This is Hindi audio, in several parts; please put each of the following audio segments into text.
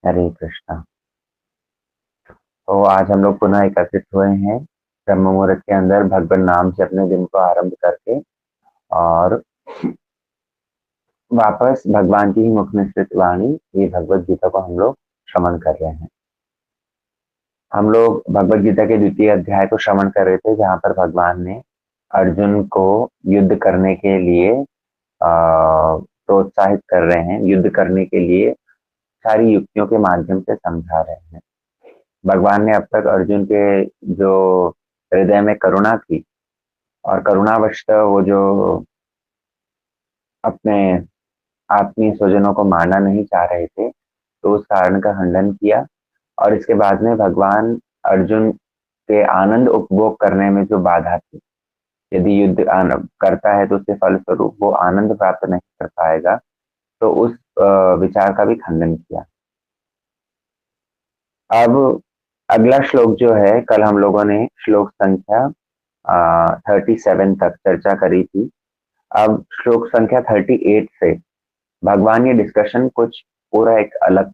हरे कृष्णा। तो आज हम लोग पुनः एकत्रित हुए हैं ब्रह्म मुहूर्त के अंदर भगवान नाम से अपने दिन को आरंभ करके और वापस भगवान की ही मुख निसृत वाणी ये भगवत गीता को हम लोग श्रवण कर रहे हैं। हम लोग भगवत गीता के द्वितीय अध्याय को श्रवण कर रहे थे जहाँ पर भगवान ने अर्जुन को युद्ध करने के लिए प्रोत्साहित कर रहे हैं, युद्ध करने के लिए सारी युक्तियों के माध्यम से समझा रहे हैं। भगवान ने अब तक अर्जुन के जो हृदय में करुणा थी और करुणावश वो जो अपने आत्मीय स्वजनों को मारना नहीं चाह रहे थे, तो उस कारण का खंडन किया। और इसके बाद में भगवान अर्जुन के आनंद उपभोग करने में जो बाधा थी, यदि युद्ध करता है तो उसके फलस्वरूप वो आनंद प्राप्त नहीं कर पाएगा, तो उस विचार का भी खंडन किया। अब अगला श्लोक जो है, कल हम लोगों ने श्लोक संख्या 37 तक चर्चा करी थी। अब श्लोक संख्या 38 से भगवान ये डिस्कशन कुछ पूरा एक अलग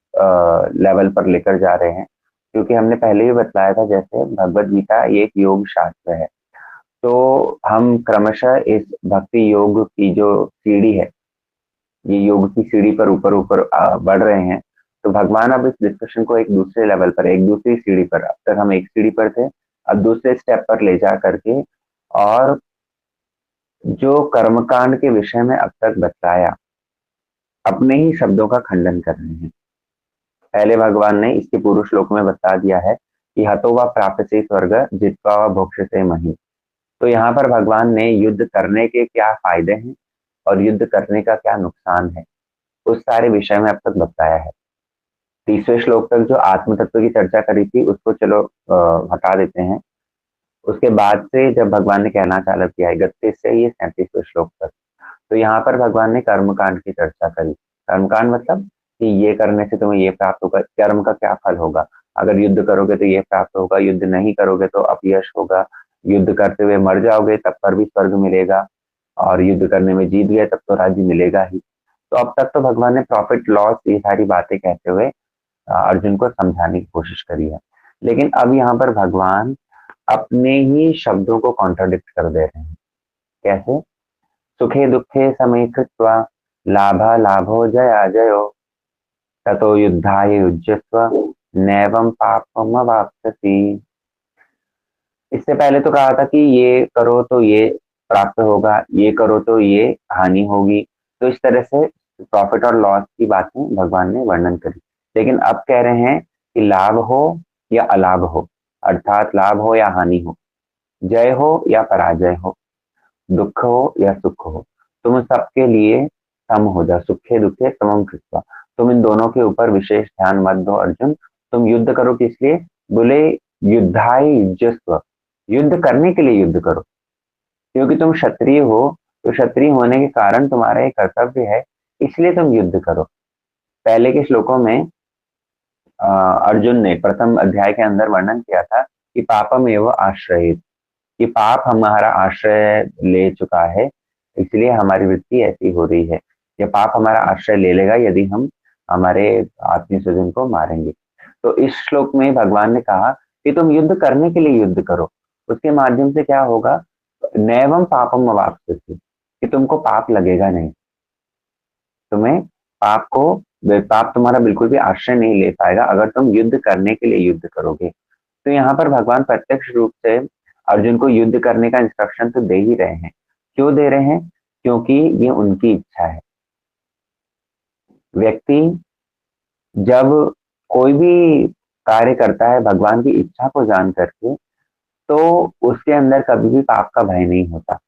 लेवल पर लेकर जा रहे हैं, क्योंकि हमने पहले ही बताया था जैसे भगवत गीता ये एक योग शास्त्र है। तो हम क्रमशः इस भक्ति योग की जो सीढ़ी है, ये योग की सीढ़ी पर ऊपर ऊपर बढ़ रहे हैं। तो भगवान अब इस डिस्कशन को एक दूसरे लेवल पर, एक दूसरी सीढ़ी पर, अब तक हम एक सीढ़ी पर थे, अब दूसरे स्टेप पर ले जा करके और जो कर्मकांड के विषय में अब तक बताया, अपने ही शब्दों का खंडन कर रहे हैं। पहले भगवान ने इसके पूर्व श्लोक में बता दिया है कि हतो वा प्राप्त से स्वर्ग जित्वा वा भोक्ष से मही। तो यहाँ पर भगवान ने युद्ध करने के क्या फायदे हैं और युद्ध करने का क्या नुकसान है, उस सारे विषय में अब तक बताया है। 30वें श्लोक तक जो आत्म तत्व की चर्चा करी थी उसको चलो हटा देते हैं। उसके बाद से जब भगवान ने कहना चालू किया है 31 से ये 37वें श्लोक तक, तो यहाँ पर भगवान ने कर्मकांड की चर्चा करी। कर्मकांड मतलब कि ये करने से तुम्हें ये प्राप्त होगा, कर्म का क्या फल होगा, अगर युद्ध करोगे तो ये प्राप्त होगा, युद्ध नहीं करोगे तो अपयश होगा, युद्ध करते हुए मर जाओगे तब पर भी स्वर्ग मिलेगा, और युद्ध करने में जीत गए तब तो राज्य मिलेगा ही। तो अब तक तो भगवान ने प्रॉफिट लॉस ये सारी बातें कहते हुए अर्जुन को समझाने की कोशिश करी है। लेकिन अब यहाँ पर भगवान अपने ही शब्दों को कॉन्ट्राडिक्ट कर दे रहे हैं। कैसे? सुखे दुखे समे कृत्वा लाभा लाभो जया जयो ततो युद्धाय युज्यस्व नैवं पापमवाप्स्यसि। इससे पहले तो कहा था कि ये करो तो ये प्राप्त होगा, ये करो तो ये हानि होगी। तो इस तरह से प्रॉफिट और लॉस की बातें भगवान ने वर्णन करी। लेकिन अब कह रहे हैं कि लाभ हो या अलाभ हो, अर्थात लाभ हो या हानि हो, जय हो या पराजय हो, दुख हो या सुख हो, तुम सबके लिए सम हो जा, सुखे दुखे समम कृत्वा। तुम इन दोनों के ऊपर विशेष ध्यान मत दो अर्जुन। तुम युद्ध करो किस लिए? बोले युद्धाय युज्यस्व, युद्ध करने के लिए युद्ध करो, क्योंकि तुम क्षत्रिय हो, तो क्षत्रिय होने के कारण तुम्हारा एक कर्तव्य है, इसलिए तुम युद्ध करो। पहले के श्लोकों में अर्जुन ने प्रथम अध्याय के अंदर वर्णन किया था कि पापम एवं आश्रय, कि पाप हमारा आश्रय ले चुका है, इसलिए हमारी वृत्ति ऐसी हो रही है। यह पाप हमारा आश्रय ले लेगा यदि हम हमारे आत्मीय स्वजन को मारेंगे। तो इस श्लोक में भगवान ने कहा कि तुम युद्ध करने के लिए युद्ध करो, उसके माध्यम से क्या होगा? नैवम पापम अवाप्स्यसि, कि तुमको पाप लगेगा नहीं, तुम्हें पाप को पाप तुम्हारा बिल्कुल भी आश्रय नहीं ले पाएगा अगर तुम युद्ध करने के लिए युद्ध करोगे। तो यहाँ पर भगवान प्रत्यक्ष रूप से अर्जुन को युद्ध करने का इंस्ट्रक्शन तो दे ही रहे हैं। क्यों दे रहे हैं? क्योंकि ये उनकी इच्छा है। व्यक्ति जब कोई भी कार्य करता है भगवान की इच्छा को जान करके, तो उसके अंदर कभी भी पाप का भय नहीं होता।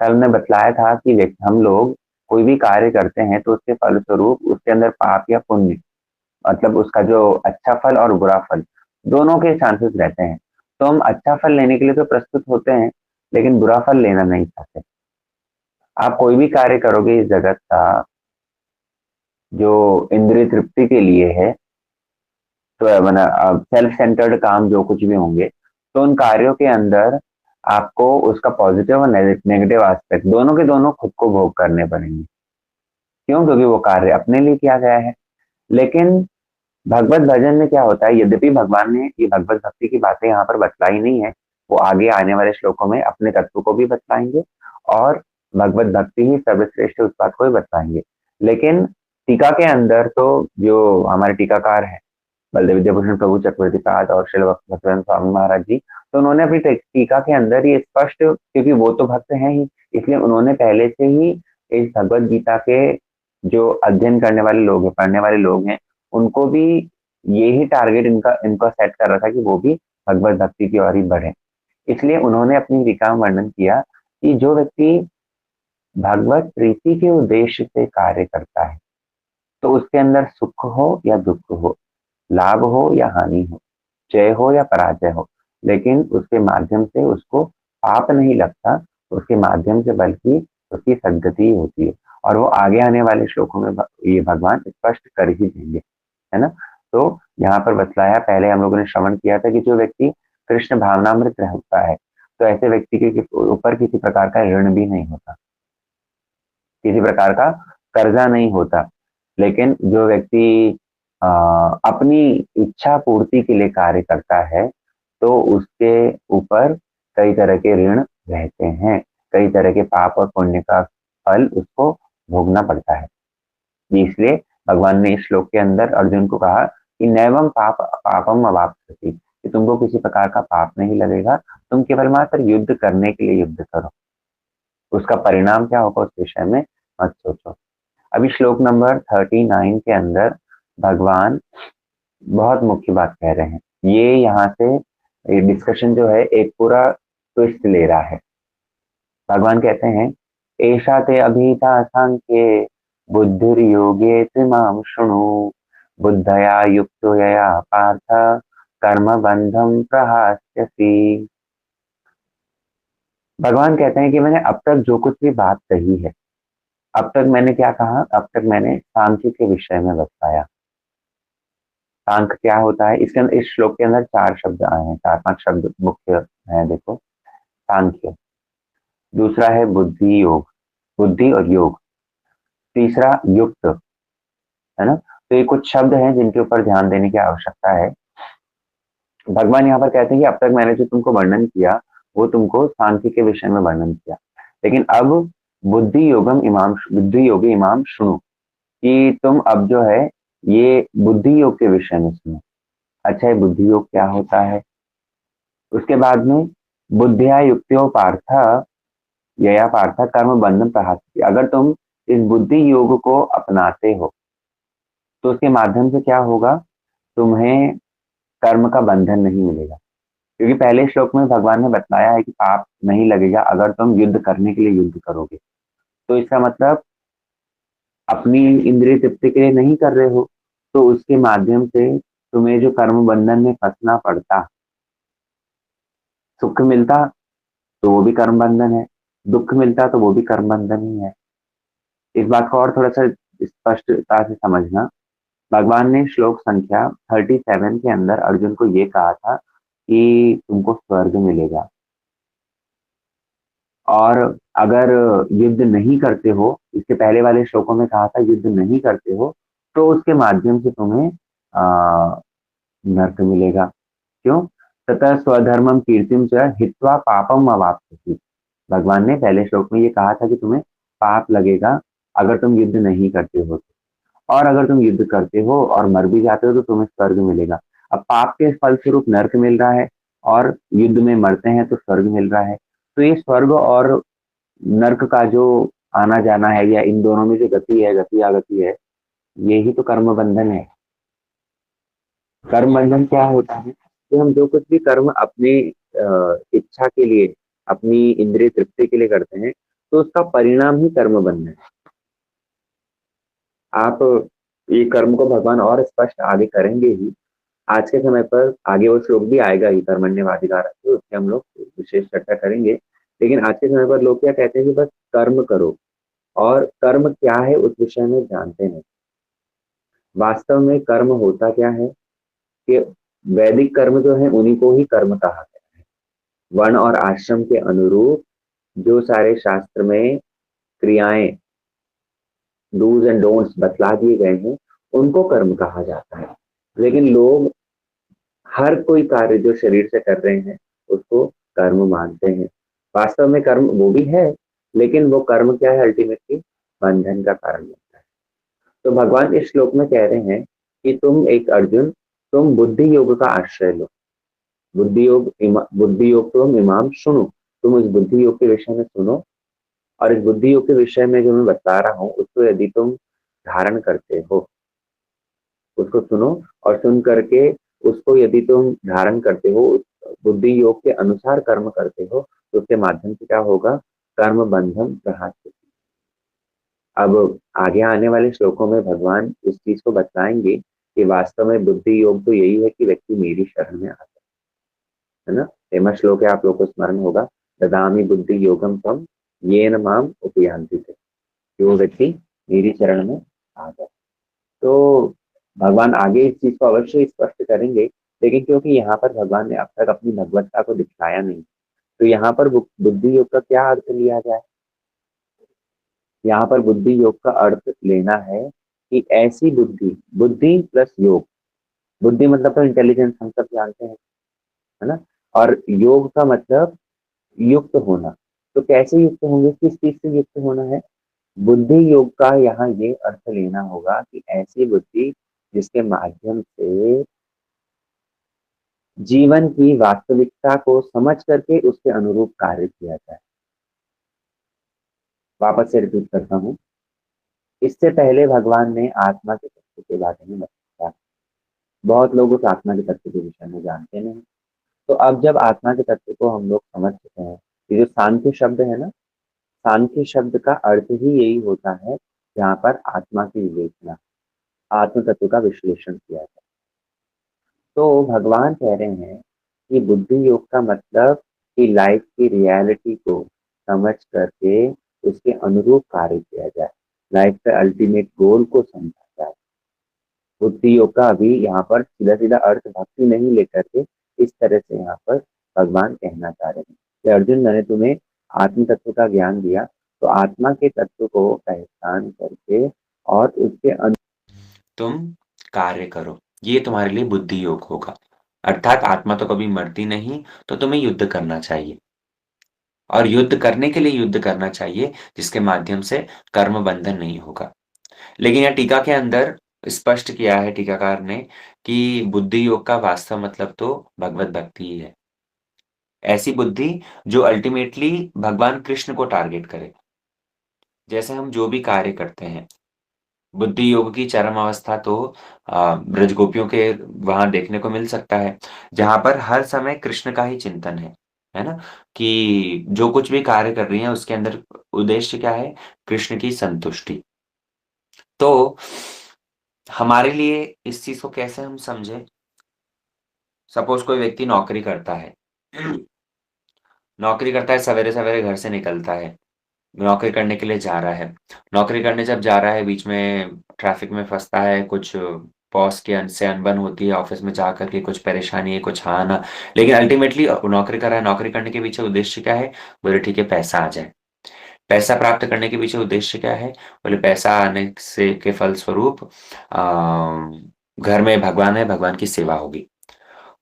कल मैं बतलाया था कि हम लोग कोई भी कार्य करते हैं तो उसके फलस्वरूप उसके अंदर पाप या पुण्य, मतलब उसका जो अच्छा फल और बुरा फल, दोनों के चांसेस रहते हैं। तो हम अच्छा फल लेने के लिए तो प्रस्तुत होते हैं, लेकिन बुरा फल लेना नहीं चाहते। आप कोई भी कार्य करोगे इस जगत का जो इंद्रिय तृप्ति के लिए है, तो मैंने सेल्फ सेंटर्ड काम जो कुछ भी होंगे, तो उन कार्यों के अंदर आपको उसका पॉजिटिव और नेगेटिव एस्पेक्ट दोनों के दोनों खुद को भोग करने पड़ेंगे। क्यों? क्योंकि वो कार्य अपने लिए किया गया है। लेकिन भगवत भजन में क्या होता है, यद्यपि भगवान ने ये भगवत भक्ति की बातें यहाँ पर बतलाई नहीं है, वो आगे आने वाले श्लोकों में अपने तत्व को भी बतलाएंगे और भगवत भक्ति ही सर्वश्रेष्ठ उस बात को भी बतलाएंगे। लेकिन टीका के अंदर तो जो हमारे टीकाकार है बलदेव विद्याभूषण प्रभु चक्रवर्ती पाद और श्रील भक्तिवेदांत स्वामी महाराज जी, तो उन्होंने अपनी टीका के अंदर ये स्पष्ट, क्योंकि वो तो भक्त हैं ही, इसलिए उन्होंने पहले से ही इस भगवत गीता के जो अध्ययन करने वाले लोग हैं, पढ़ने वाले लोग हैं, उनको भी यही टारगेट इनका इनका सेट कर रखा कि वो भी भगवत भक्ति की ओर ही बढ़े। इसलिए उन्होंने अपनी टीका में वर्णन किया कि जो व्यक्ति भगवत प्रीति के उद्देश्य से कार्य करता है, तो उसके अंदर सुख हो या दुख हो, लाभ हो या हानि हो, जय हो या पराजय हो, लेकिन उसके माध्यम से उसको पाप नहीं लगता, उसके माध्यम से बल्कि उसकी सद्गति होती है। और वो आगे आने वाले श्लोकों में ये भगवान स्पष्ट कर ही देंगे, है ना। तो यहाँ पर बतलाया, पहले हम लोगों ने श्रवण किया था कि जो व्यक्ति कृष्ण भावनामृत रहता है, तो ऐसे व्यक्ति के ऊपर किसी प्रकार का ऋण भी नहीं होता, किसी प्रकार का कर्जा नहीं होता। लेकिन जो व्यक्ति अपनी इच्छा पूर्ति के लिए कार्य करता है, तो उसके ऊपर कई तरह के ऋण रहते हैं, कई तरह के पाप और पुण्य का फल उसको भोगना पड़ता है। इसलिए भगवान ने इस श्लोक के अंदर अर्जुन को कहा कि नैवम पापम अवाप्स्यसि, कि तुमको किसी प्रकार का पाप नहीं लगेगा, तुम केवल मात्र युद्ध करने के लिए युद्ध करो, उसका परिणाम क्या होगा उस विषय में मत सोचो। अभी श्लोक नंबर 39 के अंदर भगवान बहुत मुख्य बात कह रहे हैं। ये यहाँ से डिस्कशन जो है एक पूरा ट्विस्ट ले रहा है। भगवान कहते हैं, एषा ते अभीता सांख्ये बुद्धिर्योगे त्विमां शृणु, बुद्धया युक्तो यया पार्थ कर्म बंधम प्रहास्यसि। भगवान कहते हैं कि मैंने अब तक जो कुछ भी बात कही है, अब तक मैंने क्या कहा, अब तक मैंने सांख्य के विषय में बताया। सांख्य क्या होता है, इसके अंदर इस श्लोक के अंदर 4 शब्द आए हैं, 4-5 शब्द मुख्य हैं। देखो, सांख्य, दूसरा है बुद्धि योग, बुद्धि और योग, तीसरा युक्त, है ना। तो ये कुछ शब्द हैं जिनके ऊपर ध्यान देने की आवश्यकता है। भगवान यहाँ पर कहते हैं कि अब तक मैंने जो तुमको वर्णन किया वो तुमको सांख्य के विषय में वर्णन किया, लेकिन अब बुद्धि योगी इमाम सुनो, कि तुम अब जो है ये बुद्धि योग के विषय में सुनो। अच्छा, ये बुद्धि योग क्या होता है? उसके बाद में बुद्धिया युक्त्यो पार्थ यया पार्थ कर्म बंधन प्रहास्यति, अगर तुम इस बुद्धि योग को अपनाते हो तो उसके माध्यम से क्या होगा, तुम्हें कर्म का बंधन नहीं मिलेगा। क्योंकि पहले श्लोक में भगवान ने बतलाया है कि पाप नहीं लगेगा अगर तुम युद्ध करने के लिए युद्ध करोगे। तो इसका मतलब अपनी इंद्रिय तृप्ति के लिए नहीं कर रहे हो, तो उसके माध्यम से तुम्हें जो कर्म बंधन में फंसना पड़ता, सुख मिलता तो वो भी कर्म बंधन है, दुख मिलता तो वो भी कर्म बंधन ही है। इस बात को और थोड़ा सा स्पष्टता से समझना। भगवान ने श्लोक संख्या 37 के अंदर अर्जुन को ये कहा था कि तुमको स्वर्ग मिलेगा, और अगर युद्ध नहीं करते हो, इसके पहले वाले श्लोकों में कहा था युद्ध नहीं करते हो, तो उसके माध्यम से तुम्हें नर्क मिलेगा। क्यों? तथा स्वधर्मम कीर्तिम च हित्वा पापम अवाप्स्यसि। भगवान ने पहले श्लोक में ये कहा था कि तुम्हें पाप लगेगा अगर तुम युद्ध नहीं करते हो, और अगर तुम युद्ध करते हो और मर भी जाते हो तो तुम्हें स्वर्ग मिलेगा। अब पाप के फलस्वरूप नर्क मिल रहा है और युद्ध में मरते हैं तो स्वर्ग मिल रहा है। तो ये स्वर्ग और नर्क का जो आना जाना है, या इन दोनों में जो गति है, गति आगति है, यही तो कर्म बंधन है। कर्म बंधन क्या होता है कि हम जो कुछ भी कर्म अपनी इच्छा के लिए, अपनी इंद्रिय तृप्ति के लिए करते हैं, तो उसका परिणाम ही कर्म बंधन है। आप ये कर्म को भगवान और स्पष्ट आगे करेंगे ही। आज के समय पर आगे वो श्लोक भी आएगा ही, कर्मण्यवाधिकार, उससे हम लोग विशेष चर्चा करेंगे। लेकिन आज के समय पर लोग क्या कहते हैं कि बस कर्म करो, और कर्म क्या है उस विषय में जानते हैं। वास्तव में कर्म होता क्या है कि वैदिक कर्म जो है उन्हीं को ही कर्म कहा गया है। वर्ण और आश्रम के अनुरूप जो सारे शास्त्र में क्रियाएं, डूज एंड डोंट्स बतला दिए गए हैं, उनको कर्म कहा जाता है। लेकिन लोग हर कोई कार्य जो शरीर से कर रहे हैं उसको कर्म मानते हैं। वास्तव में कर्म वो भी है, लेकिन वो कर्म क्या है, अल्टीमेटली बंधन का कारण बनता है। तो भगवान इस श्लोक में कह रहे हैं कि तुम एक अर्जुन, तुम बुद्धि योग का आश्रय लो। बुद्धि योग तुम इमाम सुनो, तुम इस बुद्धि योग के विषय में सुनो। और इस बुद्धि योग के विषय में जो मैं बता रहा हूँ उसको यदि तुम धारण करते हो, उसको सुनो, और सुन करके उसको यदि तुम धारण करते हो, उस बुद्धि योग के अनुसार कर्म करते हो, तो उसके माध्यम से क्या होगा, कर्म बंधन प्रहार। अब आगे आने वाले श्लोकों में भगवान इस चीज को बताएंगे कि वास्तव में बुद्धि योग तो यही है कि व्यक्ति मेरी शरण में आ जाए, है ना। फेमस श्लोक है, आप लोग को स्मरण होगा, ददामी बुद्धि योगम तम येन माम उपयान्ति थे। जो व्यक्ति मेरी चरण में आ जाए, तो भगवान आगे इस चीज को अवश्य स्पष्ट करेंगे। लेकिन क्योंकि यहाँ पर भगवान ने अब तक अपनी भगवत्ता को दिखाया नहीं, तो यहाँ पर बुद्धि योग का क्या अर्थ लिया जाए। यहाँ पर बुद्धि योग का अर्थ लेना है कि ऐसी बुद्धि, बुद्धि प्लस योग, बुद्धि मतलब तो इंटेलिजेंस हम सब जानते हैं, है ना। और योग का मतलब युक्त होना। तो कैसे युक्त होंगे, किस चीज से युक्त होना है। बुद्धि योग का यहाँ ये अर्थ लेना होगा कि ऐसी बुद्धि जिसके माध्यम से जीवन की वास्तविकता को समझ करके उसके अनुरूप कार्य किया जाए। वापस से रिपीट करता हूँ, इससे पहले भगवान ने आत्मा के तत्व के बारे में बताया। बहुत लोग उस आत्मा के तत्व के विषय में जानते नहीं। तो अब जब आत्मा के तत्व को हम लोग समझ चुके हैं, ये जो सांख्य शब्द है ना, सांख्य शब्द का अर्थ ही यही होता है जहाँ पर आत्मा की विवेचना, आत्म तत्व का विश्लेषण किया जाए। तो भगवान कह रहे हैं कि बुद्धि योग का मतलब कि लाइफ की रियलिटी को समझ करके उसके अनुरूप कार्य किया जाए, लाइफ के अल्टीमेट गोल को समझा जाए। बुद्धि योग का अभी यहाँ पर सीधा सीधा अर्थ भक्ति नहीं लेकर के इस तरह से यहाँ पर भगवान कहना चाह रहे हैं कि अर्जुन, मैंने तुम्हें आत्म तत्व का ज्ञान दिया, तो आत्मा के तत्व को पहचान करके और उसके तुम कार्य करो, ये तुम्हारे लिए बुद्धि योग होगा। अर्थात आत्मा तो कभी मरती नहीं, तो तुम्हें युद्ध करना चाहिए, और युद्ध करने के लिए युद्ध करना चाहिए जिसके माध्यम से कर्म बंधन नहीं होगा। लेकिन यह टीका के अंदर स्पष्ट किया है टीकाकार ने कि बुद्धि योग का वास्तव मतलब तो भगवत भक्ति ही है। ऐसी बुद्धि जो अल्टीमेटली भगवान कृष्ण को टारगेट करे। जैसे हम जो भी कार्य करते हैं, बुद्धि योग की चरम अवस्था तो ब्रज गोपियों के वहां देखने को मिल सकता है, जहां पर हर समय कृष्ण का ही चिंतन है ना। कि जो कुछ भी कार्य कर रही है उसके अंदर उद्देश्य क्या है, कृष्ण की संतुष्टि। तो हमारे लिए इस चीज को कैसे हम समझे। सपोज कोई व्यक्ति नौकरी करता है, नौकरी करता है, सवेरे सवेरे घर से निकलता है, नौकरी करने के लिए जा रहा है। नौकरी करने जब जा रहा है, बीच में ट्रैफिक में फंसता है, कुछ बॉस के से अनबन होती है, ऑफिस में जा करके कुछ परेशानी है, कुछ हाँ ना। लेकिन अल्टीमेटली नौकरी कर रहा है, नौकरी करने के पीछे उद्देश्य क्या है, बोले ठीक है पैसा आ जाए। पैसा प्राप्त करने के पीछे उद्देश्य क्या है, बोले पैसा आने से के फलस्वरूप घर में भगवान है, भगवान की सेवा होगी।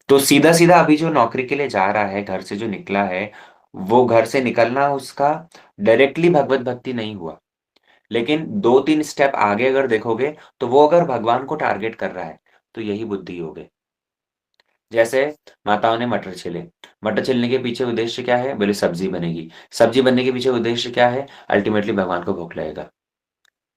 तो सीधा सीधा अभी जो नौकरी के लिए जा रहा है, घर से जो निकला है, वो घर से निकलना उसका डायरेक्टली भगवत भक्ति नहीं हुआ। लेकिन दो तीन स्टेप आगे अगर देखोगे, तो वो अगर भगवान को टारगेट कर रहा है, तो यही बुद्धि योग है। जैसे माताओं ने मटर छिले, मटर छिलने के पीछे उद्देश्य क्या है, बोले सब्जी बनेगी। सब्जी बनने के पीछे उद्देश्य क्या है, अल्टीमेटली भगवान को भूख लगेगा।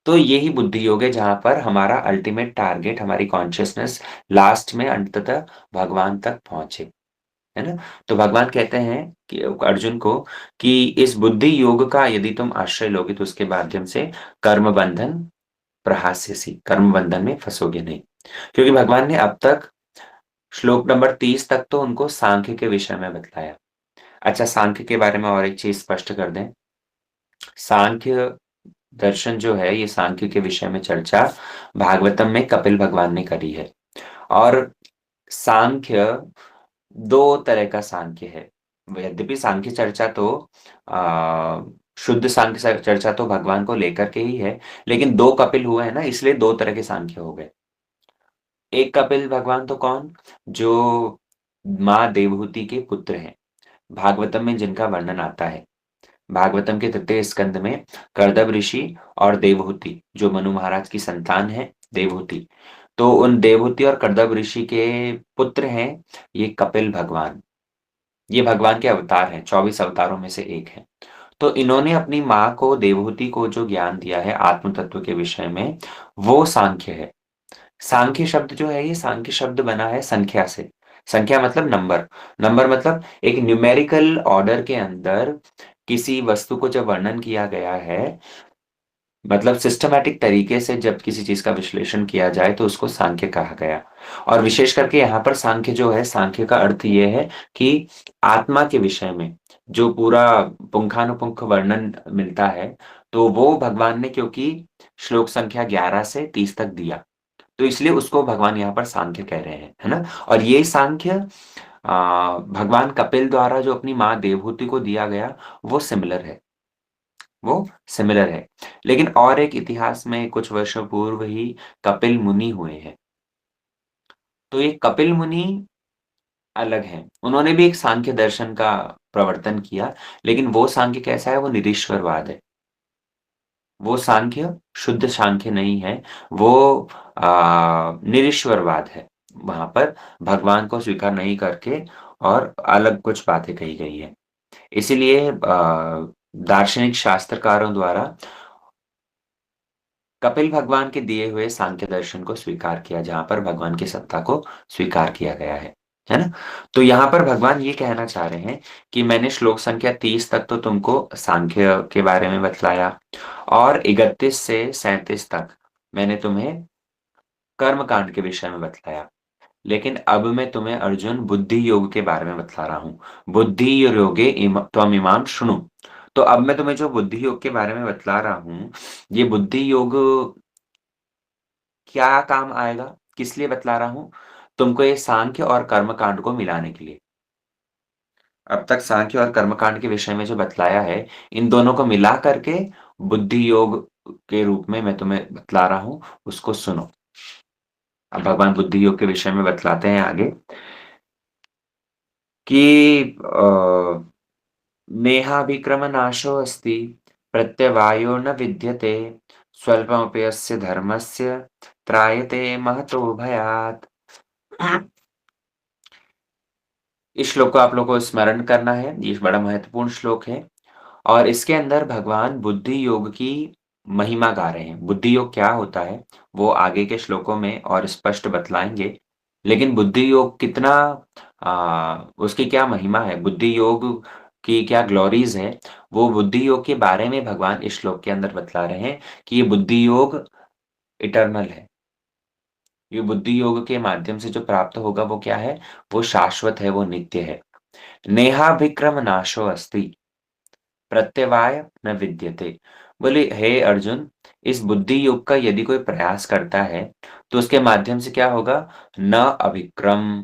तो यही बुद्धि योग है जहां पर हमारा अल्टीमेट टारगेट, हमारी कॉन्शियसनेस लास्ट में अंततः भगवान तक पहुंचे, है ना। तो भगवान कहते हैं कि अर्जुन को कि इस बुद्धि योग का यदि तुम आश्रय लोगे, तो उसके माध्यम से कर्म बंधन प्रहास्यसी, कर्म बंधन में फंसोगे नहीं। क्योंकि भगवान ने अब तक श्लोक नंबर 30 तक तो उनको सांख्य के विषय में बतलाया। अच्छा, सांख्य के बारे में और एक चीज स्पष्ट कर दें। सांख्य दर्शन जो है, ये सांख्य के विषय में चर्चा भागवतम में कपिल भगवान ने करी है। और सांख्य दो तरह का सांख्य है। यद्यपि सांख्य चर्चा तो आ, शुद्ध सांख्य चर्चा तो भगवान को लेकर के ही है, लेकिन दो कपिल हुए हैं ना, इसलिए दो तरह के सांख्य हो गए। एक कपिल भगवान तो कौन? जो माँ देवहूति के पुत्र हैं, भागवतम में जिनका वर्णन आता है। भागवतम के तृतीय स्कंद में कर्दम ऋषि और देवहूति, जो मनु महाराज की संतान है देवहूति, तो उन देवहूति और कर्दम ऋषि के पुत्र हैं ये कपिल भगवान। ये भगवान के अवतार हैं, 24 अवतारों में से एक है। तो इन्होंने अपनी माँ को, देवहूति को, जो ज्ञान दिया है आत्म तत्व के विषय में, वो सांख्य है। सांख्य शब्द जो है, ये सांख्य शब्द बना है संख्या से। संख्या मतलब नंबर। नंबर मतलब एक न्यूमेरिकल ऑर्डर के अंदर किसी वस्तु को जब वर्णन किया गया है, मतलब सिस्टमैटिक तरीके से जब किसी चीज का विश्लेषण किया जाए तो उसको सांख्य कहा गया। और विशेष करके यहाँ पर सांख्य जो है, सांख्य का अर्थ ये है कि आत्मा के विषय में जो पूरा पुंखानुपुंख वर्णन मिलता है, तो वो भगवान ने क्योंकि श्लोक संख्या 11 से 30 तक दिया, तो इसलिए उसको भगवान यहाँ पर सांख्य कह रहे हैं, है ना। और ये सांख्य भगवान कपिल द्वारा जो अपनी माँ देवहूति को दिया गया, वो सिमिलर है। वो सिमिलर है। लेकिन और एक इतिहास में कुछ वर्षों पूर्व ही कपिल मुनि हुए हैं। तो ये कपिल मुनि अलग हैं, उन्होंने भी एक सांख्य दर्शन का प्रवर्तन किया, लेकिन वो सांख्य कैसा है, वो निरीश्वरवाद है। वो सांख्य शुद्ध सांख्य नहीं है, वो निरीश्वरवाद है। वहां पर भगवान को स्वीकार नहीं करके और अलग कुछ बातें कही गई है। इसीलिए दार्शनिक शास्त्रकारों द्वारा कपिल भगवान के दिए हुए सांख्य दर्शन को स्वीकार किया, जहां पर भगवान की सत्ता को स्वीकार किया गया है ना। तो यहाँ पर भगवान ये कहना चाह रहे हैं कि मैंने श्लोक संख्या 30 तक तो तुमको सांख्य के बारे में बतलाया, और 31 से 37 तक मैंने तुम्हें कर्म कांड के विषय में बतलाया। लेकिन अब मैं तुम्हें अर्जुन बुद्धि योग के बारे में बतला रहा हूँ। बुद्धि योगे त्वम इमाम शुणु। तो अब मैं तुम्हें जो बुद्धि योग के बारे में बतला रहा हूँ, ये बुद्धि योग क्या काम आएगा, किस लिए बतला रहा हूं? तुमको ये सांख्य और कर्मकांड को मिलाने के लिए। अब तक सांख्य और कर्मकांड के विषय में जो बतलाया है, इन दोनों को मिला करके बुद्धि योग के रूप में मैं तुम्हें बतला रहा हूं, उसको सुनो। अब भगवान बुद्धि योग के विषय में बतलाते हैं आगे कि नेहाभिक्रम नाशो अस्ति, प्रत्यवायो न विद्यते, स्वल्पमपि यस्य धर्मस्य त्रायते महतो भयात्। इस श्लोक को आप लोग को स्मरण करना है, ये बड़ा महत्वपूर्ण श्लोक है। और इसके अंदर भगवान बुद्धि योग की महिमा गा रहे हैं। बुद्धि योग क्या होता है वो आगे के श्लोकों में और स्पष्ट बतलाएंगे। लेकिन बुद्धि योग कितना, उसकी क्या महिमा है, बुद्धि योग की क्या ग्लोरीज है, वो बुद्धि योग के बारे में भगवान इस श्लोक के अंदर बतला रहे हैं कि ये बुद्धि योग इटर्नल है। ये बुद्धि योग के माध्यम से जो प्राप्त होगा वो क्या है, वो शाश्वत है, वो नित्य है। नेहाभिक्रम नाशो अस्ति, प्रत्यवाय न विद्यते। बोले हे अर्जुन, इस बुद्धि योग का यदि कोई प्रयास करता है तो उसके माध्यम से क्या होगा, न अभिक्रम।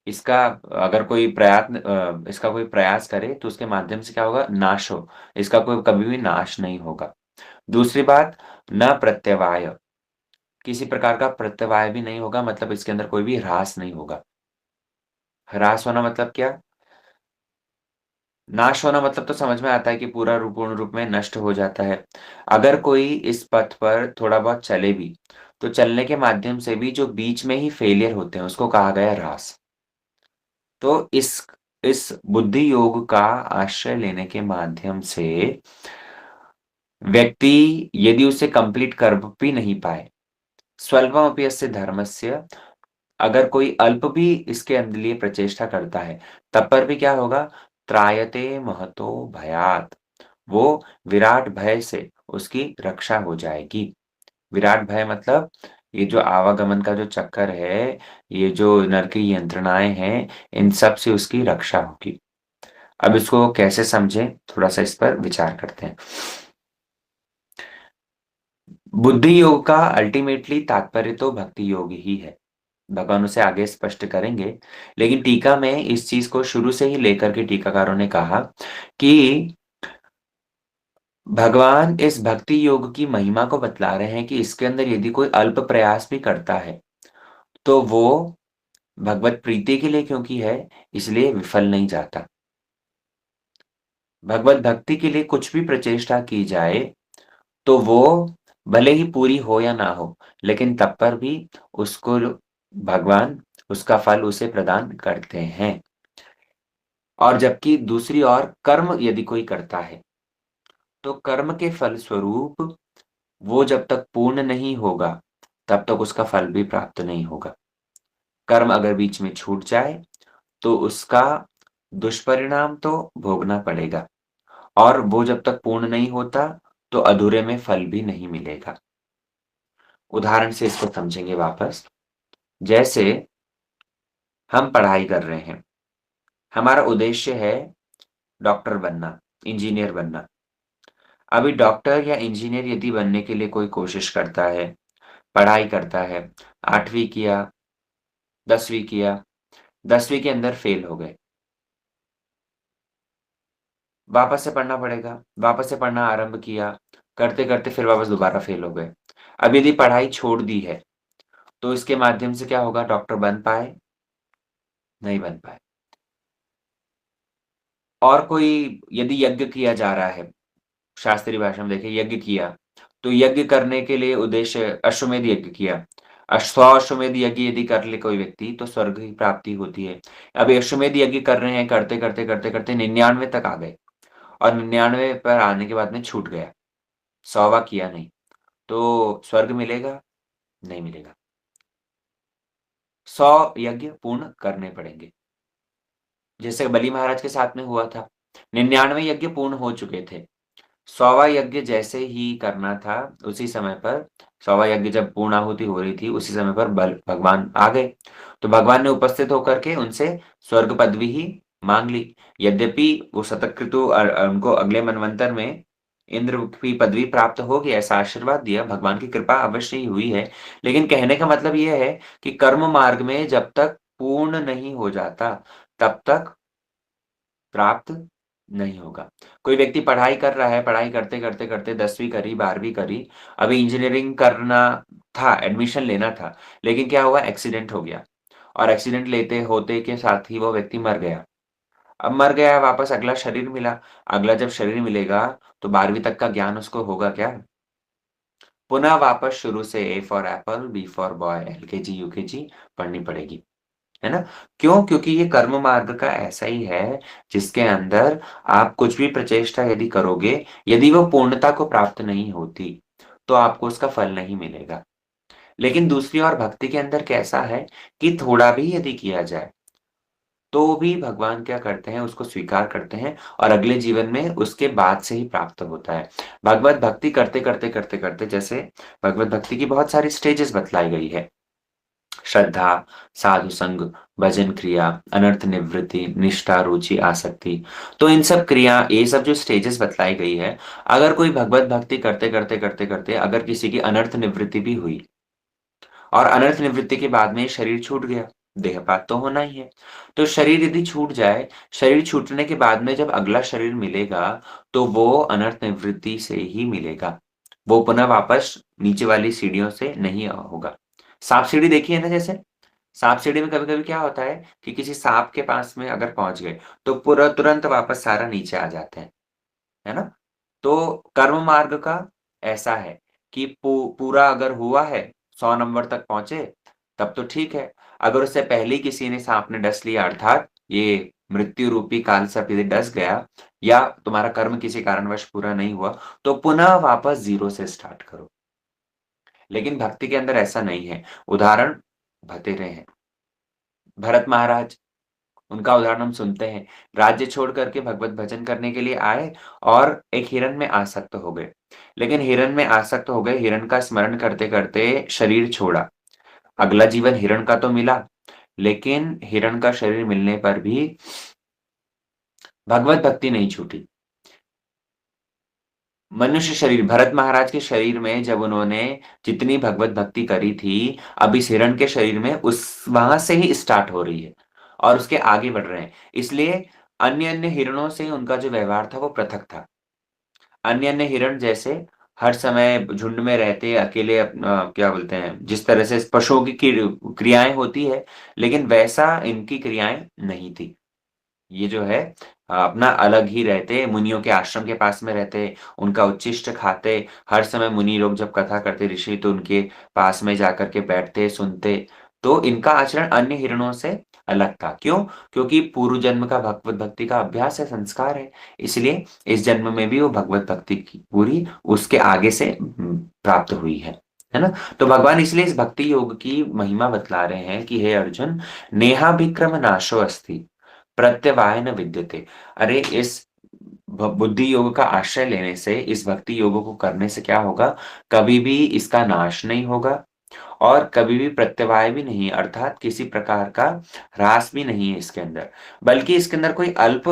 इसका अगर कोई प्रयत्न, इसका कोई प्रयास करे तो उसके माध्यम से क्या होगा, नाश हो। इसका कोई कभी भी नाश नहीं होगा। दूसरी बात, न प्रत्यवाय, किसी प्रकार का प्रत्यवाय भी नहीं होगा, मतलब इसके अंदर कोई भी ह्रास नहीं होगा। ह्रास होना मतलब क्या, नाश होना मतलब तो समझ में आता है कि पूरा रूप पूर्ण रूप में नष्ट हो जाता है। अगर कोई इस पथ पर थोड़ा बहुत चले भी, तो चलने के माध्यम से भी जो बीच में ही फेलियर होते हैं उसको कहा गया ह्रास। तो इस बुद्धि योग का आश्रय लेने के माध्यम से व्यक्ति यदि उसे कंप्लीट कर भी नहीं पाए, स्वल्पमपि यस्य धर्मस्य, अगर कोई अल्प भी इसके अंदर लिए प्रचेष्टा करता है, तब पर भी क्या होगा, त्रायते महतो भयात, वो विराट भय से उसकी रक्षा हो जाएगी। विराट भय मतलब ये जो आवागमन का जो चक्कर है, ये जो नर की यंत्रणाएं हैं, इन सब से उसकी रक्षा होगी। अब इसको कैसे समझें, थोड़ा सा इस पर विचार करते हैं। बुद्धि योग का अल्टीमेटली तात्पर्य तो भक्ति योग ही है। भगवान उसे आगे स्पष्ट करेंगे, लेकिन टीका में इस चीज को शुरू से ही लेकर के टीकाकारों ने कहा कि भगवान इस भक्ति योग की महिमा को बतला रहे हैं कि इसके अंदर यदि कोई अल्प प्रयास भी करता है तो वो भगवत प्रीति के लिए क्योंकि है, इसलिए विफल नहीं जाता। भगवत भक्ति के लिए कुछ भी प्रचेष्टा की जाए, तो वो भले ही पूरी हो या ना हो, लेकिन तब पर भी उसको भगवान उसका फल उसे प्रदान करते हैं। और जबकि दूसरी ओर कर्म यदि कोई करता है, तो कर्म के फल स्वरूप वो जब तक पूर्ण नहीं होगा, तब तक उसका फल भी प्राप्त नहीं होगा। कर्म अगर बीच में छूट जाए, तो उसका दुष्परिणाम तो भोगना पड़ेगा, और वो जब तक पूर्ण नहीं होता, तो अधूरे में फल भी नहीं मिलेगा। उदाहरण से इसको समझेंगे वापस। जैसे हम पढ़ाई कर रहे हैं, हमारा उद्देश्य है डॉक्टर बनना, इंजीनियर बनना। अभी डॉक्टर या इंजीनियर यदि बनने के लिए कोई कोशिश करता है, पढ़ाई करता है, 8वीं किया, 10वीं किया, 10वीं के अंदर फेल हो गए, वापस से पढ़ना पड़ेगा, वापस से पढ़ना आरंभ किया, करते-करते फिर वापस दोबारा फेल हो गए। अब यदि पढ़ाई छोड़ दी है, तो इसके माध्यम से क्या होगा, डॉक्टर बन पाए? नहीं बन पाए। और कोई यदि यज्ञ किया जा रहा है, शास्त्रीय भाषा में देखें यज्ञ किया, तो यज्ञ करने के लिए उद्देश्य अश्वमेध यज्ञ किया। 100 अश्वमेध यज्ञ यदि कर ले कोई व्यक्ति, तो स्वर्ग की प्राप्ति होती है। अब ये अश्वमेध यज्ञ कर रहे हैं, करते-करते 99 तक आ गए, और 99 पर आने के बाद में छूट गया, 100वाँ किया नहीं, तो स्वर्ग मिलेगा? नहीं मिलेगा। 100 यज्ञ पूर्ण करने पड़ेंगे। जैसे बलि महाराज के साथ में हुआ था, 99 यज्ञ पूर्ण हो चुके थे। 100वाँ यज्ञ जैसे ही करना था, उसी समय पर 100वाँ यज्ञ जब पूर्णाहुति हो रही थी, उसी समय पर बल भगवान आ गए। तो भगवान ने उपस्थित होकर के उनसे स्वर्ग पदवी ही माँग ली। यद्यपि वो शतक्रतु उनको अगले मनवंतर में इंद्र की पदवी प्राप्त होगी, ऐसा आशीर्वाद दिया, भगवान की कृपा अवश्य ही हुई है। लेकिन कहने का मतलब ये है कि कर्म मार्ग में जब तक पूर्ण नहीं हो जाता, तब तक प्राप्त नहीं होगा। कोई व्यक्ति पढ़ाई कर रहा है, पढ़ाई करते 10वीं करी, 12वीं करी, अभी इंजीनियरिंग करना था, एडमिशन लेना था, लेकिन क्या हुआ, एक्सीडेंट हो गया, और एक्सीडेंट लेते होते के साथ ही वो व्यक्ति मर गया। अब मर गया, वापस अगला शरीर मिला, अगला जब शरीर मिलेगा, तो 12वीं तक का ज्ञान उसको होगा क्या? पुनः वापस शुरू से A for apple, B for boy, LKG, UKG पढ़नी पड़ेगी। है ना? क्यों? क्योंकि ये कर्म मार्ग का ऐसा ही है, जिसके अंदर आप कुछ भी प्रचेष्टा यदि करोगे, यदि वो पूर्णता को प्राप्त नहीं होती, तो आपको उसका फल नहीं मिलेगा। लेकिन दूसरी ओर भक्ति के अंदर कैसा है कि थोड़ा भी यदि किया जाए, तो भी भगवान क्या करते हैं, उसको स्वीकार करते हैं, और अगले जीवन में उसके बाद से ही प्राप्त होता है। भगवत भक्ति करते जैसे भगवत भक्ति की बहुत सारी स्टेजेस बतलाई गई है। श्रद्धा, साधु संग, भजन क्रिया, अनर्थ निवृत्ति, निष्ठा, रुचि, आसक्ति। तो इन सब क्रिया, ये सब जो स्टेजेस बतलाई गई है, अगर कोई भगवत भक्ति करते अगर किसी की अनर्थ निवृत्ति भी हुई, और अनर्थ निवृत्ति के बाद में शरीर छूट गया, देहपात तो होना ही है। तो शरीर यदि छूट जाए, शरीर छूटने के बाद में जब अगला शरीर मिलेगा, तो वो अनर्थ निवृत्ति से ही मिलेगा। वो पुनः वापस नीचे वाली सीढ़ियों से नहीं होगा। सांप सीढ़ी देखी है ना जैसे? सांप सीढ़ी में कभी-कभी क्या होता है कि किसी सांप के पास में अगर पहुँच गए, तो पूरा तुरंत वापस सारा नीचे आ जाते हैं। है ना? तो कर्म मार्ग का ऐसा है कि पूरा अगर हुआ है, 100 नंबर तक पहुँचे, तब तो ठीक है। अगर उससे पहले ही किसी ने साँप ने डस लिया, अर्थात ये मृत्यु रूपी काल सर्प यदि डस गया, या तुम्हारा कर्म किसी कारणवश पूरा नहीं हुआ, तो पुनः वापस ज़ीरो से स्टार्ट करो। लेकिन भक्ति के अंदर ऐसा नहीं है। उदाहरण बतेरे हैं। भरत महाराज, उनका उदाहरण हम सुनते हैं। राज्य छोड़ कर के भगवत भजन करने के लिए आए, और एक हिरन में आसक्त हो गए। लेकिन हिरन में आसक्त हो गए, हिरन का स्मरण करते-करते शरीर छोड़ा। अगला जीवन हिरन का तो मिला, लेकिन हिरन का शरीर मिलने पर भी भगवत भक्ति नहीं छूटी। मनुष्य शरीर, भरत महाराज के शरीर में जब उन्होंने जितनी भगवत भक्ति करी थी, अब इस हिरण के शरीर में उस वहाँ से ही स्टार्ट हो रही है, और उसके आगे बढ़ रहे हैं। इसलिए अन्य-अन्य हिरणों से उनका जो व्यवहार था वो पृथक था। अन्य-अन्य हिरण जैसे हर समय झुंड में रहते, अकेले अपना क्या बोलते हैं, जिस तरह से पशुओं की क्रियाएँ होती है, लेकिन वैसा इनकी क्रियाएँ नहीं थी। ये जो है अपना अलग ही रहते, मुनियों के आश्रम के पास में रहते, उनका उच्छिष्ट खाते, हर समय मुनि लोग जब कथा करते ऋषि तो उनके पास में जाकर के बैठते, सुनते। तो इनका आचरण अन्य हिरणों से अलग था। क्यों? क्योंकि पूर्व जन्म का भगवत भक्ति का अभ्यास है, संस्कार है। इसलिए इस जन्म में भी वो भगवत भक्ति की पूरी उसके आगे से प्राप्त हुई है ना? तो भगवान इसलिए इस भक्ति योग की महिमा बतला रहे हैं कि हे अर्जुन, नेहाभिक्रम नाशो अस्ति प्रत्यवाय न विद्यते। अरे इस बुद्धि योग का आश्रय लेने से, इस भक्ति योग को करने से क्या होगा? कभी भी इसका नाश नहीं होगा और कभी भी प्रत्यवाय भी नहीं, अर्थात किसी प्रकार का ह्रास भी नहीं है इसके अंदर। बल्कि इसके अंदर कोई अल्प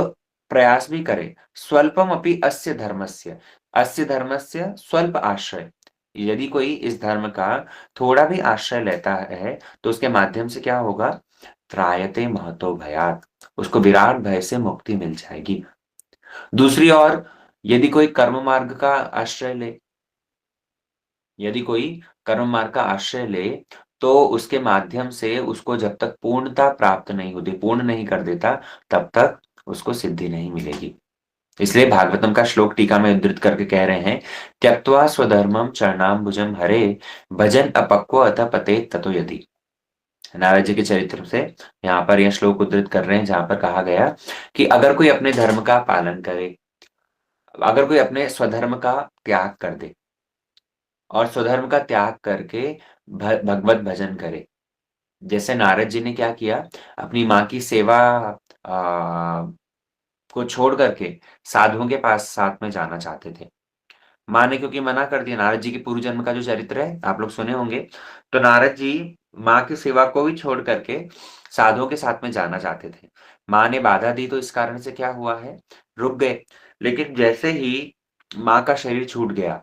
प्रयास भी करे, स्वल्पम अपि अस्य धर्मस्य स्वल्प आश्रय। यदि कोई इस धर्म का थोड़ा भी आश्रय लेता है, तो उसके माध्यम से क्या होगा? त्रायते महतो भयात्, उसको विराट भय से मुक्ति मिल जाएगी। दूसरी ओर यदि कोई कर्म मार्ग का आश्रय ले, यदि कोई कर्म मार्ग का आश्रय ले, तो उसके माध्यम से उसको जब तक पूर्णता प्राप्त नहीं होती, पूर्ण नहीं कर देता, तब तक उसको सिद्धि नहीं मिलेगी। इसलिए भागवतम का श्लोक टीका में उद्धृत करके कह रहे हैं, त्यक्त्वा स्वधर्मम चरणाम्बुजम हरे, भजन अपक्व अथ पतेत ततो यदि। नारद जी के चरित्र से यहाँ पर यह श्लोक उद्धृत कर रहे हैं, जहाँ पर कहा गया कि अगर कोई अपने धर्म का पालन करे, अगर कोई अपने स्वधर्म का त्याग कर दे और स्वधर्म का त्याग करके भगवत भजन करे, जैसे नारद जी ने क्या किया, अपनी माँ की सेवा को छोड़ करके साधुओं के पास साथ में जाना चाहते थे। माँ ने क्योंकि मना कर दिया, नारद जी के पूर्व जन्म का जो चरित्र है आप लोग सुने होंगे, तो नारद जी माँ की सेवा को भी छोड़ करके साधुओं के साथ में जाना चाहते थे। माँ ने बाधा दी तो इस कारण से क्या हुआ है, रुक गए। लेकिन जैसे ही माँ का शरीर छूट गया,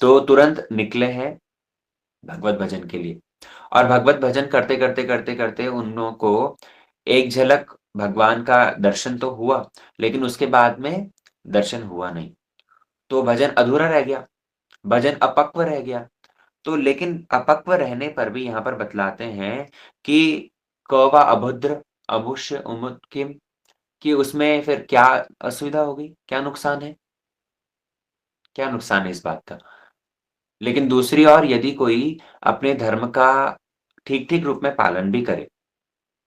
तो तुरंत निकले हैं भगवत भजन के लिए। और भगवत भजन करते करते करते करते उन लोगों को एक झलक भगवान का दर्शन तो हुआ, लेकिन उसके बाद में दर्शन हुआ नहीं, तो भजन अधूरा रह गया, भजन अपक्व रह गया। तो लेकिन अपक्व रहने पर भी यहाँ पर बतलाते हैं कि कौवा अभद्र अभुष्य उमुत किम, कि उसमें फिर क्या असुविधा होगी, क्या नुकसान है, क्या नुकसान है इस बात का। लेकिन दूसरी ओर यदि कोई अपने धर्म का ठीक-ठीक रूप में पालन भी करे,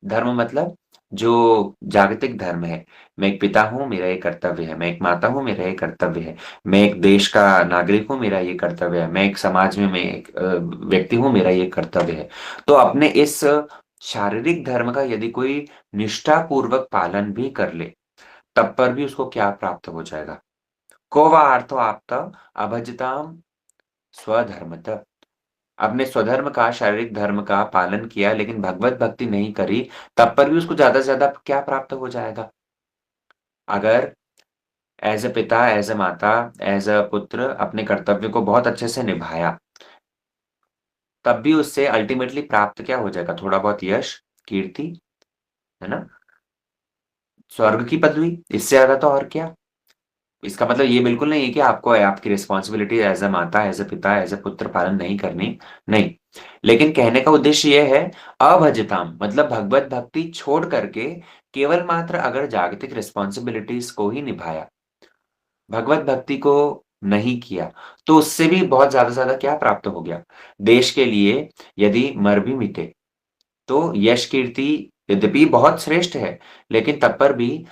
धर्म मतलब जो जागतिक धर्म है, मैं एक पिता हूँ, मेरा ये कर्तव्य है, मैं एक माता हूँ, मेरा ये कर्तव्य है, मैं एक देश का नागरिक हूँ, मेरा ये कर्तव्य है, मैं एक समाज में मैं एक व्यक्ति हूँ, मेरा ये कर्तव्य है। तो अपने इस शारीरिक धर्म का यदि कोई निष्ठापूर्वक पालन भी कर ले, तब पर भी उसको क्या प्राप्त हो जाएगा? को वा अर्थो आप्त अभजताम स्वधर्मतः। अपने स्वधर्म का, शारीरिक धर्म का पालन किया लेकिन भगवत भक्ति नहीं करी, तब पर भी उसको ज़्यादा से ज़्यादा क्या प्राप्त हो जाएगा? अगर एज़ अ पिता, एज़ अ माता, एज़ अ पुत्र अपने कर्तव्य को बहुत अच्छे से निभाया, तब भी उससे अल्टीमेटली प्राप्त क्या हो जाएगा? थोड़ा बहुत यश, कीर्ति, है ना? स्वर्ग की पदवी, इससे ज़्यादा तो और क्या? इसका मतलब ये बिल्कुल नहीं है कि आपको आपकी रिस्पॉन्सिबिलिटी एज़ अ माता, एज़ अ पिता, एज़ अ पुत्र पालन नहीं करनी, नहीं। लेकिन कहने का उद्देश्य ये है, अभजताम मतलब भगवत भक्ति छोड़ करके केवल मात्र अगर जागतिक रिस्पॉन्सिबिलिटीज़ को ही निभाया, भगवत भक्ति को नहीं किया, तो उससे भी बहुत ज़्यादा से ज़्यादा क्या प्राप्त हो गया? देश के लिए यदि मर भी मिटे, तो यश कीर्ति यद्यपि बहुत श्रेष्ठ है, लेकिन तब पर भी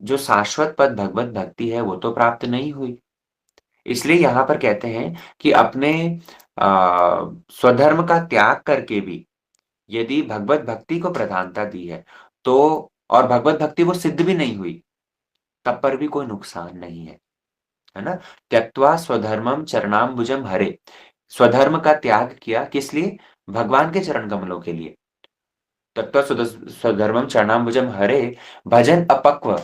जो शाश्वत पद भगवत भक्ति है, वो तो प्राप्त नहीं हुई। इसलिए यहाँ पर कहते हैं कि अपने अ, स्वधर्म का त्याग करके भी यदि भगवत भक्ति को प्रधानता दी है, तो और भगवत भक्ति वो सिद्ध भी नहीं हुई, तब पर भी कोई नुकसान नहीं है ना? त्यक्त्वा स्वधर्मम चरणाम्बुजम हरे, स्वधर्म का त्याग किया किस लिए? भगवान के चरण कमलों के लिए। त्यक्त्वा स्वधर्मम चरणाम्बुजम हरे, भजन अपक्व,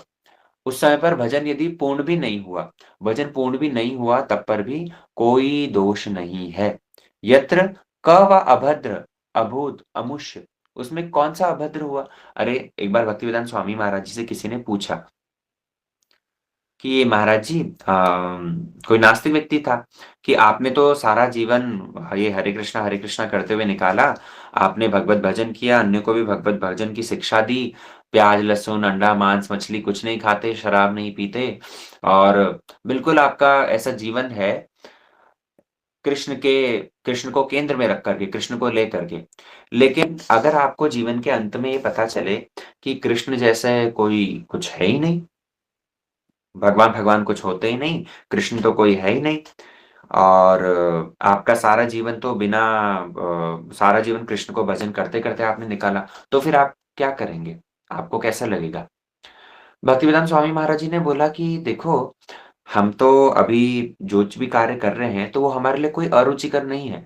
उस समय पर भजन यदि पूर्ण भी नहीं हुआ, भजन पूर्ण भी नहीं हुआ तब पर भी कोई दोष नहीं है। यत्र क व अभद्र, अभूत, अमुष्य, उसमें कौन-सा अभद्र हुआ? अरे! एक बार भक्तिवेदांत स्वामी महाराज जी से किसी ने पूछा कि महाराज जी कोई नास्तिक व्यक्ति था कि आपने तो सारा जीवन ये हरे कृष्णा करते हुए निकाला। आपने भगवत भजन किया, अन्य को भी भगवत भजन की शिक्षा दी। प्याज लहसुन अंडा मांस मछली कुछ नहीं खाते, शराब नहीं पीते, और बिल्कुल आपका ऐसा जीवन है कृष्ण के कृष्ण को केंद्र में रख करके, कृष्ण को लेकर के। लेकिन अगर आपको जीवन के अंत में ये पता चले कि कृष्ण जैसे कोई कुछ है ही नहीं, भगवान भगवान कुछ होते ही नहीं, कृष्ण तो कोई है ही नहीं, और आपका सारा जीवन तो बिना सारा जीवन कृष्ण को भजन करते करते आपने निकाला, तो फिर आप क्या करेंगे? आपको कैसा लगेगा? भक्तिवेदांत स्वामी महाराज जी ने बोला कि देखो, हम तो अभी जो भी कार्य कर रहे हैं तो वो हमारे लिए कोई अरुचिकर नहीं है।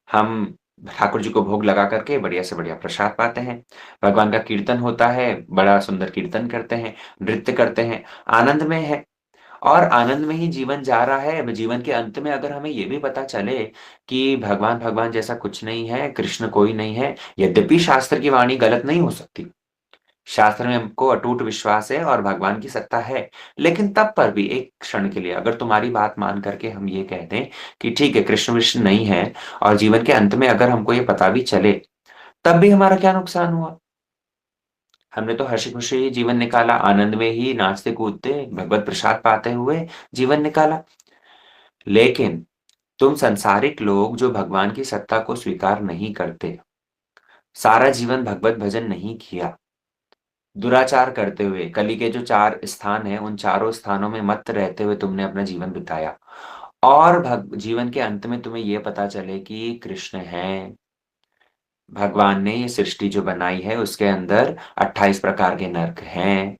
हम ठाकुर जी को भोग लगा करके बढ़िया से बढ़िया प्रसाद पाते हैं, भगवान का कीर्तन होता है, बड़ा सुंदर कीर्तन करते हैं, नृत्य करते हैं, आनंद में है, और आनंद में ही जीवन जा रहा है। अब जीवन के अंत में अगर हमें ये भी पता चले कि भगवान भगवान जैसा कुछ नहीं है, कृष्ण कोई नहीं है, यद्यपि शास्त्र की वाणी गलत नहीं हो सकती, शास्त्र में हमको अटूट विश्वास है और भगवान की सत्ता है, लेकिन तब पर भी एक क्षण के लिए अगर तुम्हारी बात मान करके हम ये कह दें कि ठीक है कृष्ण विष्णु नहीं है, और जीवन के अंत में अगर हमको ये पता भी चले, तब भी हमारा क्या नुकसान हुआ? हमने तो हर्षी खुशी जीवन निकाला, आनंद में ही नाचते कूदते भगवत प्रसाद पाते हुए जीवन निकाला। लेकिन तुम संसारिक लोग जो भगवान की सत्ता को स्वीकार नहीं करते, सारा जीवन भगवत भजन नहीं किया, दुराचार करते हुए कली के जो 4 स्थान हैं, उन चारों स्थानों में मत्त रहते हुए तुमने अपना जीवन बिताया, और जीवन के अंत में तुम्हें ये पता चले कि कृष्ण हैं, भगवान ने ये सृष्टि जो बनाई है उसके अंदर 28 प्रकार के नर्क हैं,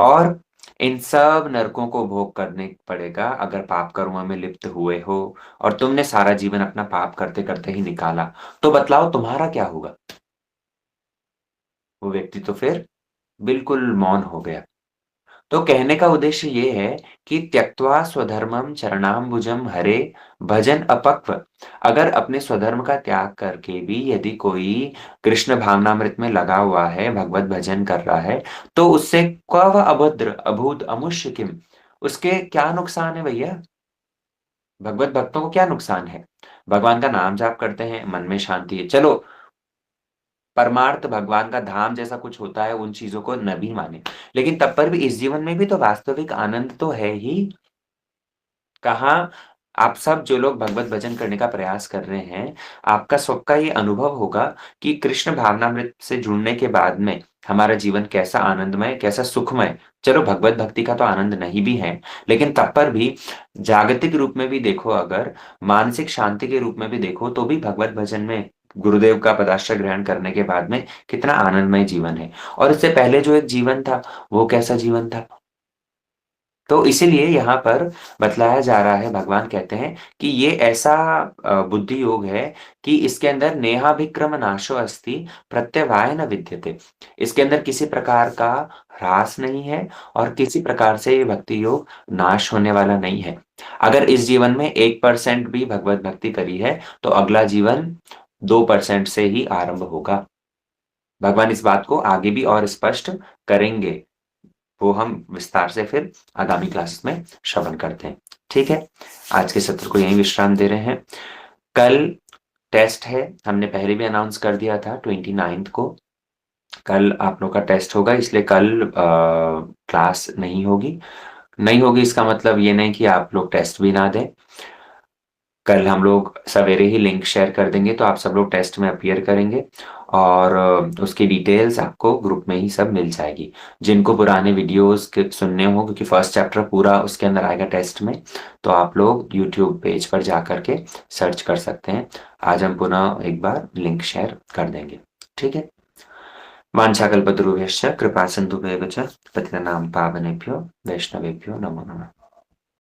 और इन सब नरकों को भोग करने पड़ेगा अगर पाप कर्मों में लिप्त हुए हो, और तुमने सारा जीवन अपना पाप करते करते ही निकाला, तो बतलाओ तुम्हारा क्या होगा? वो व्यक्ति तो फिर बिल्कुल मौन हो गया। तो कहने का उद्देश्य ये है कि त्यक्त्वा स्वधर्मम चरणाम्बुजम हरे भजन अपक्व। अगर अपने स्वधर्म का त्याग करके भी यदि कोई कृष्ण भावनामृत में लगा हुआ है, भगवत भजन कर रहा है, तो उससे क्व अभद्र अभूत अमुष्य किम, उसके क्या नुकसान है भैया? भगवत भक्तों को क्या नुकसान है? भगवान का नाम जाप करते हैं, मन में शांति है, चलो परमार्थ भगवान का धाम जैसा कुछ होता है उन चीजों को न भी माने, लेकिन तब पर भी इस जीवन में भी तो वास्तविक आनंद तो है ही। कहाँ आप सब जो लोग भगवत भजन करने का प्रयास कर रहे हैं, आपका सबका ये अनुभव होगा कि कृष्ण भावनामृत से जुड़ने के बाद में हमारा जीवन कैसा आनंदमय, कैसा सुखमय। चलो भगवत भक्ति का तो आनंद नहीं भी है, लेकिन तब पर भी जागतिक रूप में भी देखो, अगर मानसिक शांति के रूप में भी देखो, तो भी भगवत भजन में गुरुदेव का पदाश्रय ग्रहण करने के बाद में कितना आनंदमय जीवन है। और इससे पहले जो एक जीवन था, वो कैसा जीवन था? तो इसीलिए यहाँ पर बतलाया जा रहा है, भगवान कहते हैं कि ये ऐसा बुद्धि योग है कि इसके अंदर नेहाभिक्रम नाशो अस्ति प्रत्यवाय न विद्यते। इसके अंदर किसी प्रकार का ह्रास नहीं है, और किसी प्रकार से ये भक्ति योग नाश होने वाला नहीं है। अगर इस जीवन में 1% भी भगवत भक्ति करी है, तो अगला जीवन 2% से ही आरंभ होगा। भगवान इस बात को आगे भी और स्पष्ट करेंगे, वो हम विस्तार से फिर आगामी क्लास में श्रवण करते हैं। ठीक है, आज के सत्र को यहीं विश्राम दे रहे हैं। कल टेस्ट है, हमने पहले भी अनाउंस कर दिया था 29 को। कल आप लोग का टेस्ट होगा, इसलिए कल क्लास नहीं होगी। नहीं होगी इसका मतलब ये नहीं कि आप लोग टेस्ट भी ना दें। कल हम लोग सवेरे ही लिंक शेयर कर देंगे, तो आप सब लोग टेस्ट में अपीयर करेंगे, और उसकी डिटेल्स आपको ग्रुप में ही सब मिल जाएगी। जिनको पुराने वीडियोस सुनने हो, क्योंकि फर्स्ट चैप्टर पूरा उसके अंदर आएगा टेस्ट में, तो आप लोग यूट्यूब पेज पर जा करके सर्च कर सकते हैं। आज हम पुनः एक बार लिंक शेयर कर देंगे। ठीक है, वाञ्छाकल्पतरुभ्यश्च कृपा सिन्धुभ्येव च पतितानां पावनेभ्यो वैष्णवेभ्यो नमो नमः।